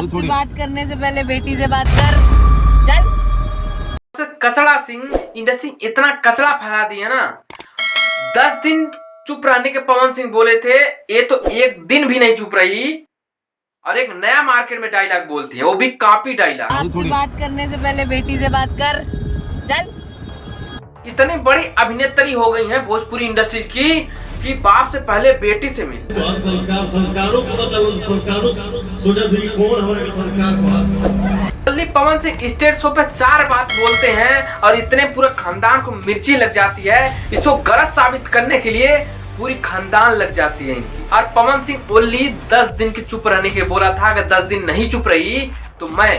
बाप से बात करने से पहले बेटी से बात कर। चल। कचड़ा सिंह इंडस्ट्री इतना कचड़ा फैला दिया ना। 10 दिन चुप रहने के पवन सिंह बोले थे, ये तो एक दिन भी नहीं चुप रही और एक नया मार्केट में डायलॉग बोलती है, वो भी कॉपी डायलॉग। बाप से बात करने से पहले बेटी से बात कर। चल। इतनी बड़ी अभिनेत्री हो गई है भोजपुरी इंडस्ट्री की कि बाप से पहले बेटी से मिल। पवन सिंह स्टेज शो पे 4 बात बोलते हैं और इतने पूरे खानदान को मिर्ची लग जाती है। इसको गलत साबित करने के लिए पूरी खानदान लग जाती है इनकी। और पवन सिंह ओनली 10 दिन के चुप रहने के बोला था, अगर 10 दिन नहीं चुप रही तो मैं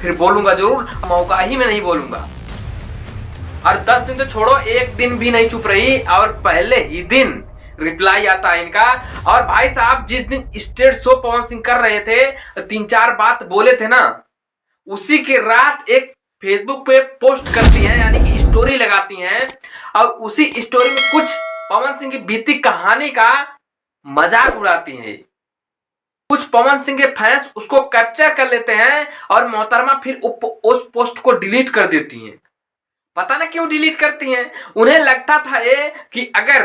फिर बोलूंगा जरूर, मौका ही में नहीं बोलूंगा। और 10 दिन तो छोड़ो, एक दिन भी नहीं चुप रही और पहले ही दिन रिप्लाई आता है इनका। और भाई साहब, जिस दिन स्टेज शो पवन सिंह कर रहे थे, 3-4 बात बोले थे ना, उसी की रात एक फेसबुक पे पोस्ट करती हैं, यानी कि स्टोरी लगाती हैं और उसी स्टोरी में कुछ पवन सिंह की बीती कहानी का मजाक उड़ाती हैं। कुछ पवन सिंह के फैंस उसको कैप्चर कर लेते हैं और मोहतरमा फिर उस पोस्ट को डिलीट कर देती हैं। पता ना क्यों डिलीट करती हैं। उन्हें लगता था ये कि अगर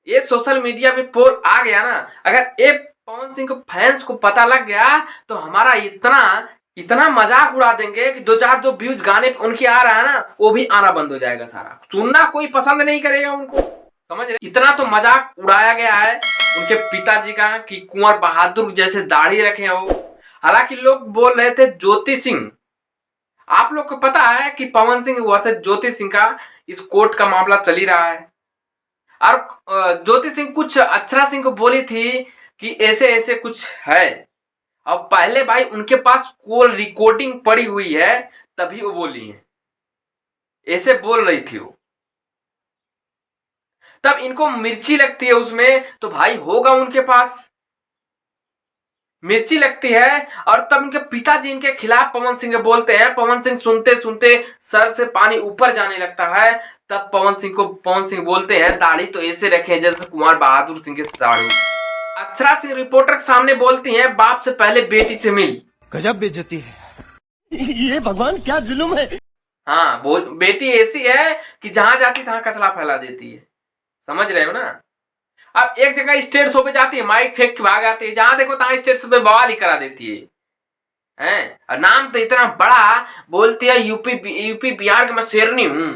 ये सोशल मीडिया पे पोल आ गया ना, अगर ये पवन सिंह को फैंस को पता लग गया तो हमारा इतना मजाक उड़ा देंगे कि 2-4 जो व्यूज गाने पे उनके आ रहा है ना, वो भी आना बंद हो जाएगा। सारा सुनना कोई पसंद नहीं करेगा उनको, समझ रहे। इतना तो मजाक उड़ाया गया है उनके पिताजी का कि कुंवर बहादुर जैसे दाढ़ी रखे हो। हालांकि लोग बोल रहे थे ज्योति सिंह, आप लोग को पता है कि पवन सिंह वर्सेस ज्योति सिंह का इस कोर्ट का मामला चल ही रहा है। और ज्योति सिंह कुछ अक्षरा सिंह को बोली थी कि ऐसे ऐसे कुछ है। अब पहले भाई उनके पास कॉल रिकॉर्डिंग पड़ी हुई है, तभी वो बोली है, ऐसे बोल रही थी वो। तब इनको मिर्ची लगती है उसमें, तो भाई होगा उनके पास मिर्ची लगती है। और तब इनके पिताजी इनके खिलाफ पवन सिंह बोलते हैं। पवन सिंह सुनते सुनते सर से पानी ऊपर जाने लगता है। तब पवन सिंह बोलते हैं, दाढ़ी तो ऐसे रखे जैसे कुंवर बहादुर सिंह के साड़ू। अक्षरा सिंह रिपोर्टर के सामने बोलती हैं, बाप से पहले बेटी से मिल। गजब बेइज्जती है। ये भगवान क्या जुल्म है। हाँ, वो बेटी ऐसी है कि जहां जाती तहां कचरा फैला देती है, समझ रहे हो ना। अब एक जगह स्टेज शो पे जाती है, माइक फेंक के भाग आती है, जहां देखो तहां स्टेज शो पे बवाल ही करा देती है। और नाम तो इतना बड़ा बोलती है, यूपी बिहार के मैं शेरनी हूं,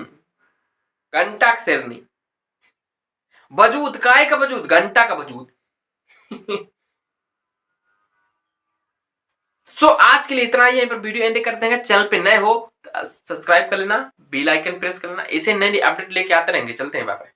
घंटा का शेरनी, वजूद काय का वजूद, घंटा का वजूद। सो आज के लिए इतना ही है। पर वीडियो एंड करते हैं। चैनल पे नए हो सब्सक्राइब कर लेना, बेल आइकन प्रेस कर लेना, ऐसे नए अपडेट लेके आते रहेंगे। चलते हैं, बाय बाय।